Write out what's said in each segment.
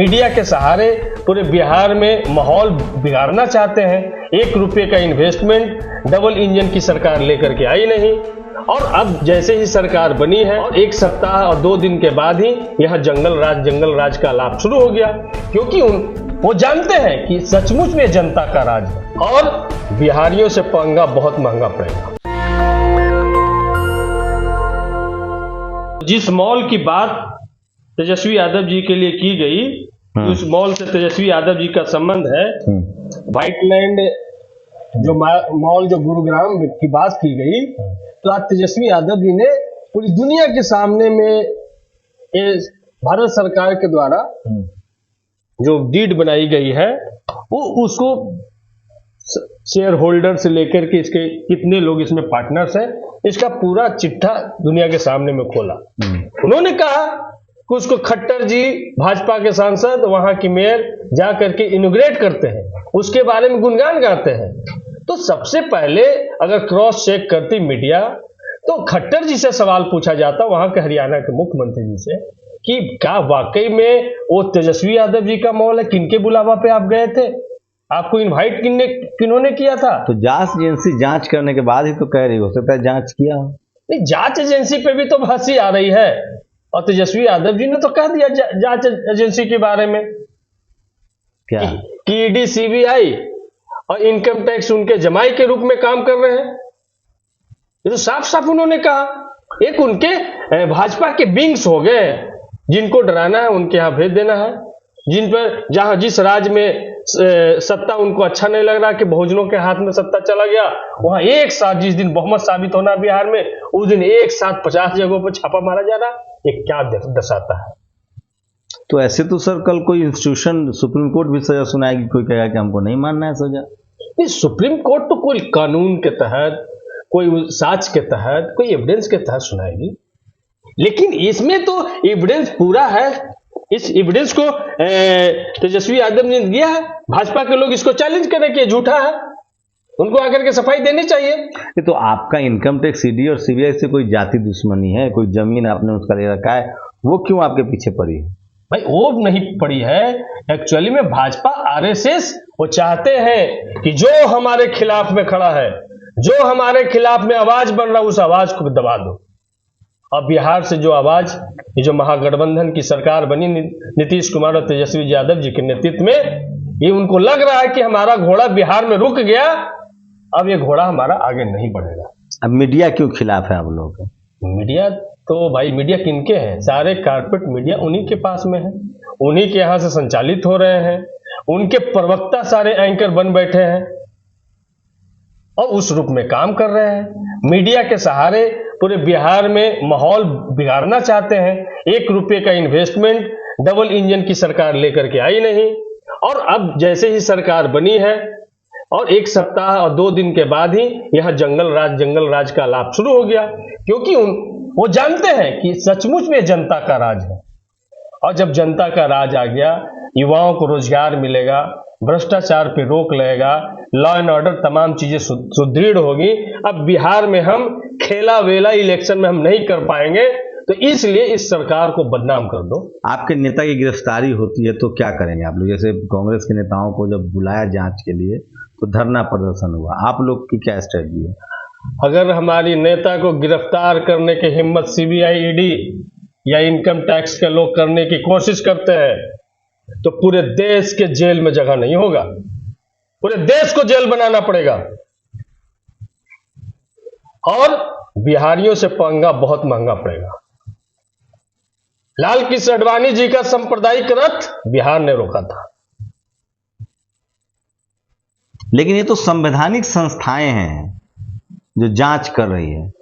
Media के सहारे पूरे बिहार में माहौल बिगाड़ना चाहते हैं। 1 रुपये का इन्वेस्टमेंट डबल इंजन की सरकार लेकर के आई नहीं, और अब जैसे ही सरकार बनी है और 1 सप्ताह और 2 दिन के बाद ही यहाँ जंगल राज का लाभ शुरू हो गया, क्योंकि वो जानते हैं कि सचमुच में जनता का राज है और बिहारियों से पंगा बहुत महंगा पड़ेगा। जिस मॉल की बात तेजस्वी यादव जी के लिए की गई, उस मॉल से तेजस्वी यादव जी का संबंध है। व्हाइटलैंड जो मॉल जो गुरुग्राम की बात की गई, तो आज तेजस्वी यादव जी ने पूरी दुनिया के सामने में भारत सरकार के द्वारा जो डीड बनाई गई है, वो उसको शेयर होल्डर से लेकर के इसके कितने लोग इसमें पार्टनर्स हैं, इसका पूरा चिट्ठा दुनिया के सामने में खोला। उन्होंने कहा कि उसको खट्टर जी भाजपा के सांसद वहां की मेयर जा करके इनॉग्रेट करते हैं, उसके बारे में गुणगान गाते हैं। तो सबसे पहले अगर क्रॉस चेक करती मीडिया, तो खट्टर जी से सवाल पूछा जाता वहां के हरियाणा के मुख्यमंत्री जी से कि क्या वाकई में वो तेजस्वी यादव जी का मॉल है, किनके बुलावा पे आप गए थे, आपको इनवाइट किन्होंने किया था? तो जांच एजेंसी जांच करने के बाद ही तो कह रही, हो सकता है जांच किया हो। नहीं, जांच एजेंसी पे भी तो हंसी आ रही है, और तेजस्वी यादव जी ने तो कह दिया जांच एजेंसी के बारे में क्या कि ईडी सीबीआई और इनकम टैक्स उनके जमाई के रूप में काम कर रहे हैं। ये तो साफ साफ उन्होंने कहा। एक उनके भाजपा के विंग्स हो गए, जिनको डराना है उनके यहां भेज देना है, जिन पर जहां जिस राज्य में सत्ता उनको अच्छा नहीं लग रहा कि बहुजनों के हाथ में सत्ता चला गया, वहां एक साथ जिस दिन बहुमत साबित होना बिहार में, उस दिन एक साथ 50 जगहों पर छापा मारा जा रहा। ये क्या दर्शाता है? तो ऐसे तो सर कल कोई इंस्टीट्यूशन सुप्रीम कोर्ट भी सजा सुनाएगी, कोई कहेगा कि हमको नहीं मानना है सजा। नहीं, सुप्रीम कोर्ट तो कोई कानून के तहत, कोई साक्ष्य के तहत, कोई एविडेंस के तहत सुनाएगी, लेकिन इसमें तो एविडेंस पूरा है। इस एविडेंस को तेजस्वी यादव ने दिया है, भाजपा के लोग इसको चैलेंज करें कि झूठा है, उनको आकर के सफाई देनी चाहिए। ये तो आपका इनकम टैक्स ईडी और सीबीआई से कोई जाति दुश्मनी है, कोई जमीन आपने उसका ले रखा है, वो क्यों आपके पीछे पड़ी है? भाई वो नहीं पड़ी है, एक्चुअली में भाजपा आरएसएस वो चाहते हैं कि जो हमारे खिलाफ में खड़ा है, जो हमारे खिलाफ में आवाज बन रहा, उस आवाज को दबा दो। अब बिहार से जो आवाज, ये जो महागठबंधन की सरकार बनी नीतीश कुमार और तेजस्वी यादव जी के नेतृत्व में, ये उनको लग रहा है कि हमारा घोड़ा बिहार में रुक गया, अब ये घोड़ा हमारा आगे नहीं बढ़ेगा। अब मीडिया क्यों खिलाफ है आप लोगों के? मीडिया तो भाई, मीडिया किनके हैं? सारे कारपोरेट मीडिया उन्हीं के पास में है, उन्हीं के यहां से संचालित हो रहे हैं, उनके प्रवक्ता सारे एंकर बन बैठे हैं और उस रूप में काम कर रहे हैं। मीडिया के सहारे पूरे बिहार में माहौल बिगाड़ना चाहते हैं। 1 रुपये का इन्वेस्टमेंट डबल इंजन की सरकार लेकर के आई नहीं, और अब जैसे ही सरकार बनी है और 1 सप्ताह और 2 दिन के बाद ही यहाँ जंगल राज का लाभ शुरू हो गया, क्योंकि वो जानते हैं कि सचमुच में जनता का राज है, और जब जनता का राज आ गया, युवाओं को रोजगार मिलेगा, भ्रष्टाचार पे रोक लगेगा, लॉ एंड ऑर्डर तमाम चीजें सुदृढ़ होगी। अब बिहार में हम खेला वेला इलेक्शन में हम नहीं कर पाएंगे, तो इसलिए इस सरकार को बदनाम कर दो। आपके नेता की गिरफ्तारी होती है तो क्या करेंगे आप लोग? जैसे कांग्रेस के नेताओं को जब बुलाया जांच के लिए तो धरना प्रदर्शन हुआ, आप लोग की क्या स्ट्रेटजी है? अगर हमारी नेता को गिरफ्तार करने की हिम्मत सीबीआई, ईडी या इनकम टैक्स के लोग करने की कोशिश करते हैं, तो पूरे देश के जेल में जगह नहीं होगा, पूरे देश को जेल बनाना पड़ेगा, और बिहारियों से पंगा बहुत महंगा पड़ेगा। लाल कृष्ण आडवाणी जी का सांप्रदायिक रथ बिहार ने रोका था। लेकिन ये तो संवैधानिक संस्थाएं हैं जो जांच कर रही है,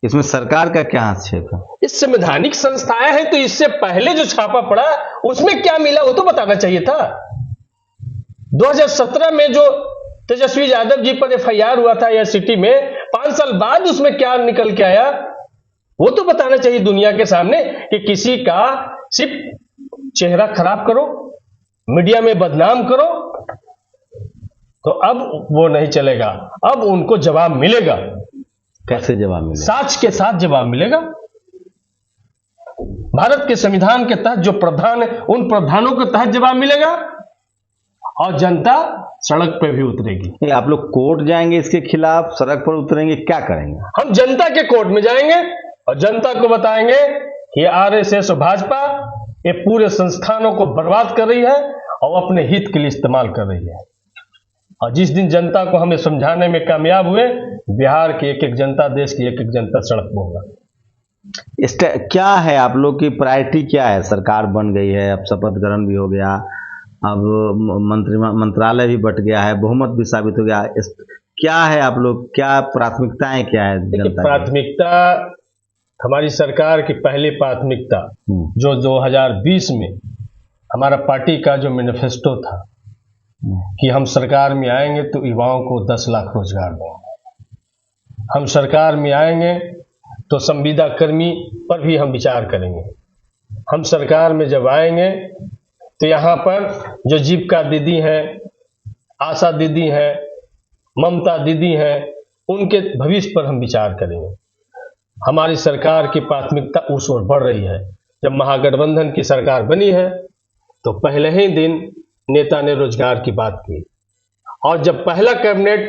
इसमें सरकार का क्या हस्तक्षेप है? इस संवैधानिक संस्थाएं हैं, तो इससे पहले जो छापा पड़ा उसमें क्या मिला वो तो बताना चाहिए था। 2017 में जो तेजस्वी यादव जी पर एफआईआर हुआ था या सिटी में, 5 साल बाद उसमें क्या निकल के आया वो तो बताना चाहिए दुनिया के सामने, कि किसी का सिर्फ चेहरा खराब करो, मीडिया में बदनाम करो, तो अब वो नहीं चलेगा। अब उनको जवाब मिलेगा। कैसे जवाब मिलेगा? साक्ष्य के साथ जवाब मिलेगा। भारत के संविधान के तहत जो प्रावधान है उन प्रावधानों के तहत जवाब मिलेगा और जनता सड़क पे भी उतरेगी। आप लोग कोर्ट जाएंगे इसके खिलाफ, सड़क पर उतरेंगे, क्या करेंगे? हम जनता के कोर्ट में जाएंगे और जनता को बताएंगे कि आरएसएस और भाजपा ये पूरे संस्थानों को बर्बाद कर रही है और अपने हित के लिए इस्तेमाल कर रही है। और जिस दिन जनता को हमें समझाने में कामयाब हुए, बिहार की एक एक जनता, देश की एक एक जनता सड़क पर होगा। क्या है आप लोग की प्रायोरिटी, क्या है? सरकार बन गई है, अब शपथ ग्रहण भी हो गया, अब मंत्रालय भी बट गया है, बहुमत भी साबित हो गया, क्या है आप लोग, क्या प्राथमिकताएं क्या है जनता की? प्राथमिकता, हमारी सरकार की पहली प्राथमिकता जो 2020 में हमारा पार्टी का जो मैनिफेस्टो था कि हम सरकार में आएंगे तो युवाओं को 10 लाख रोजगार देंगे, हम सरकार में आएंगे तो संविदा कर्मी पर भी हम विचार करेंगे, हम सरकार में जब आएंगे तो यहाँ पर जो जीविका दीदी हैं, आशा दीदी हैं, ममता दीदी हैं, उनके भविष्य पर हम विचार करेंगे। हमारी सरकार की प्राथमिकता उस ओर बढ़ रही है। जब महागठबंधन की सरकार बनी है तो पहले ही दिन नेता ने रोजगार की बात की, और जब पहला कैबिनेट,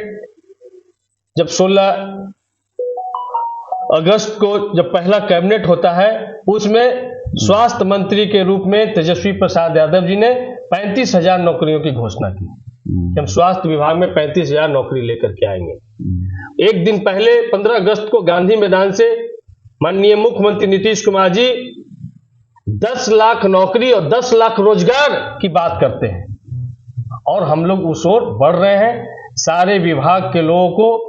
जब 16 अगस्त को जब पहला कैबिनेट होता है, उसमें स्वास्थ्य मंत्री के रूप में तेजस्वी प्रसाद यादव जी ने 35,000 नौकरियों की घोषणा की कि हम स्वास्थ्य विभाग में 35,000 नौकरी लेकर के आएंगे। एक दिन पहले 15 अगस्त को गांधी मैदान से माननीय मुख्यमंत्री नीतीश कुमार जी 10 लाख नौकरी और 10 लाख रोजगार की बात करते हैं, और हम लोग उस ओर बढ़ रहे हैं। सारे विभाग के लोगों को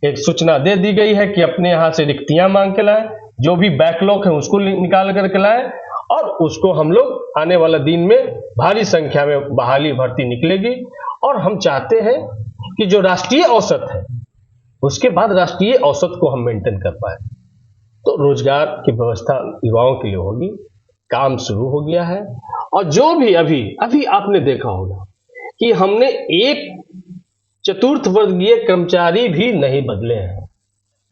एक सूचना दे दी गई है कि अपने यहां से रिक्तियां मांग के लाएं, जो भी बैकलॉग है उसको निकाल करके लाएं, और उसको हम लोग आने वाला दिन में भारी संख्या में बहाली भर्ती निकलेगी। और हम चाहते हैं कि जो राष्ट्रीय औसत है उसके बाद राष्ट्रीय औसत को हम मेंटेन कर पाए। तो रोजगार की व्यवस्था युवाओं के लिए होगी, काम शुरू हो गया है। और जो भी अभी आपने देखा होगा कि हमने एक चतुर्थ वर्गीय कर्मचारी भी नहीं बदले हैं।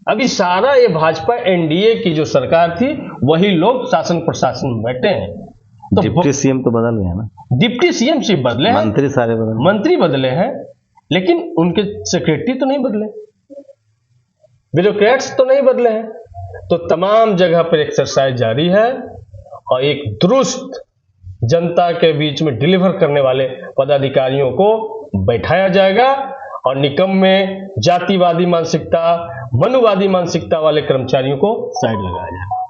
अभी सारा ये भाजपा एनडीए की जो सरकार थी वही लोग शासन प्रशासन में बैठे हैं। तो डिप्टी सीएम तो बदल गया ना, डिप्टी सीएम सिर्फ बदले हैं, मंत्री सारे बदले, मंत्री बदले हैं, लेकिन उनके सेक्रेटरी तो नहीं बदले, ब्यूरोक्रेट्स तो नहीं बदले हैं। तो तमाम जगह पर एक्सरसाइज जारी है और एक दुरुस्त जनता के बीच में डिलीवर करने वाले पदाधिकारियों को बैठाया जाएगा और निकम्मे, जातिवादी मानसिकता, मनुवादी मानसिकता वाले कर्मचारियों को साइड लगाया जाएगा।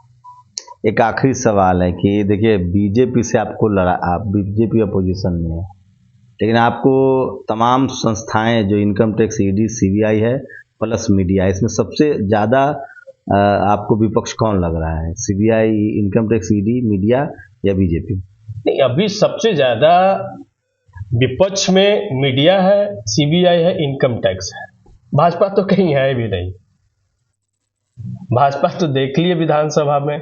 एक आखिरी सवाल है कि देखिए, बीजेपी से आपको लड़ा, आप बीजेपी अपोजिशन में है, लेकिन आपको तमाम संस्थाएं जो इनकम टैक्स, ईडी, सीबीआई है प्लस मीडिया, इसमें सबसे ज़्यादा आपको विपक्ष कौन लग रहा है? CBI, income tax, ED, media या बीजेपी? नहीं, अभी सबसे ज़्यादा विपक्ष में मीडिया है, सीबीआई है, इनकम टैक्स है। भाजपा तो कहीं है भी नहीं। भाजपा तो देख लिए विधानसभा में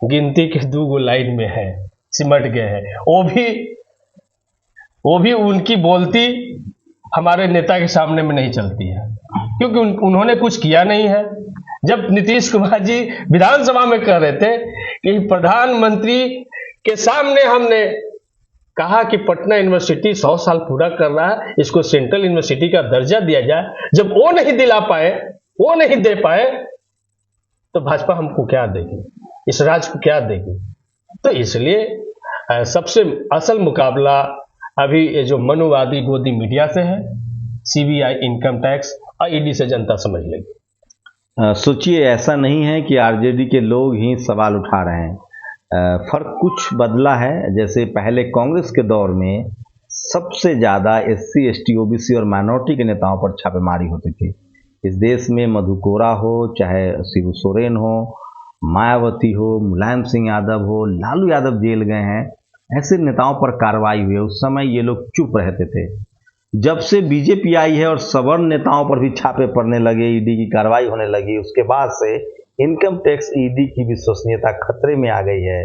गिनती के 2 लाइन में है, सिमट गए हैं। वो भी उनकी बोलती हमारे नेता के सामने में नहीं चलती है, क्योंकि उन्होंने कुछ किया नहीं है। जब नीतीश कुमार जी विधानसभा में कह रहे थे कि प्रधानमंत्री के सामने हमने कहा कि पटना यूनिवर्सिटी 100 साल पूरा कर रहा है, इसको सेंट्रल यूनिवर्सिटी का दर्जा दिया जाए, जब वो नहीं दिला पाए, वो नहीं दे पाए, तो भाजपा हमको क्या देगी, इस राज्य को क्या देगी? तो इसलिए सबसे असल मुकाबला अभी ये जो मनुवादी गोदी मीडिया से है, सीबीआई, इनकम टैक्स और ईडी से जनता समझ लेगी। सोचिए, ऐसा नहीं है कि आरजेडी के लोग ही सवाल उठा रहे हैं, फर्क कुछ बदला है। जैसे पहले कांग्रेस के दौर में सबसे ज़्यादा एससी, एसटी, ओबीसी और माइनॉरिटी के नेताओं पर छापेमारी होती थी। इस देश में मधु कोरा हो, चाहे शिबू सोरेन हो, मायावती हो, मुलायम सिंह यादव हो, लालू यादव जेल गए हैं, ऐसे नेताओं पर कार्रवाई हुई है। उस समय ये लोग चुप रहते थे। जब से बीजेपी आई है और सवर्ण नेताओं पर भी छापे पड़ने लगे, ईडी की कार्रवाई होने लगी, उसके बाद से इनकम टैक्स, ईडी की विश्वसनीयता खतरे में आ गई है।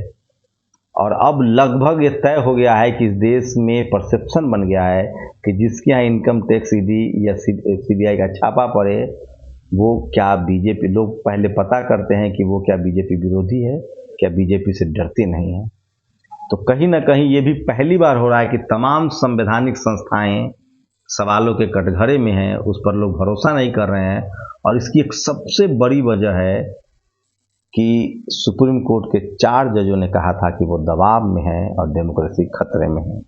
और अब लगभग ये तय हो गया है कि इस देश में परसेप्शन बन गया है कि जिसके यहाँ इनकम टैक्स, ईडी या सीबीआई का छापा पड़े, वो क्या बीजेपी, लोग पहले पता करते हैं कि वो क्या बीजेपी विरोधी है क्या बीजेपी से डरती नहीं है? तो कहीं ना कहीं ये भी पहली बार हो रहा है कि तमाम संवैधानिक संस्थाएं सवालों के कटघरे में हैं, उस पर लोग भरोसा नहीं कर रहे हैं। और इसकी एक सबसे बड़ी वजह है कि सुप्रीम कोर्ट के 4 जजों ने कहा था कि वो दबाव में है और डेमोक्रेसी खतरे में है।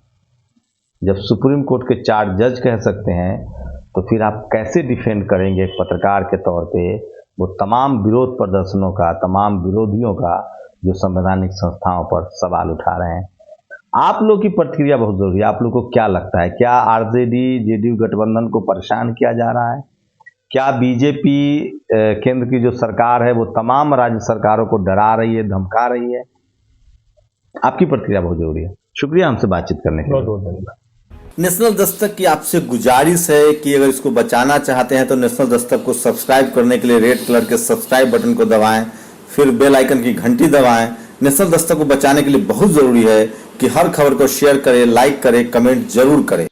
जब सुप्रीम कोर्ट के 4 जज कह सकते हैं तो फिर आप कैसे डिफेंड करेंगे एक पत्रकार के तौर पे वो तमाम विरोध प्रदर्शनों का, तमाम विरोधियों का जो संवैधानिक संस्थाओं पर सवाल उठा रहे हैं? आप लोग की प्रतिक्रिया बहुत जरूरी है। आप लोग को क्या लगता है, क्या आरजेडी जेडीयू गठबंधन को परेशान किया जा रहा है? क्या बीजेपी केंद्र की जो सरकार है वो तमाम राज्य सरकारों को डरा रही है, धमका रही है? आपकी प्रतिक्रिया बहुत जरूरी है। शुक्रिया हमसे बातचीत करने के लिए। बहुत बहुत धन्यवाद। नेशनल दस्तक की आपसे गुजारिश है कि अगर इसको बचाना चाहते हैं तो नेशनल दस्तक को सब्सक्राइब करने के लिए रेड कलर के सब्सक्राइब बटन को दबाएं, फिर बेल आइकन की घंटी दबाएं। नेशनल दस्तक को बचाने के लिए बहुत जरूरी है कि हर खबर को शेयर करें, लाइक करें, कमेंट जरूर करें।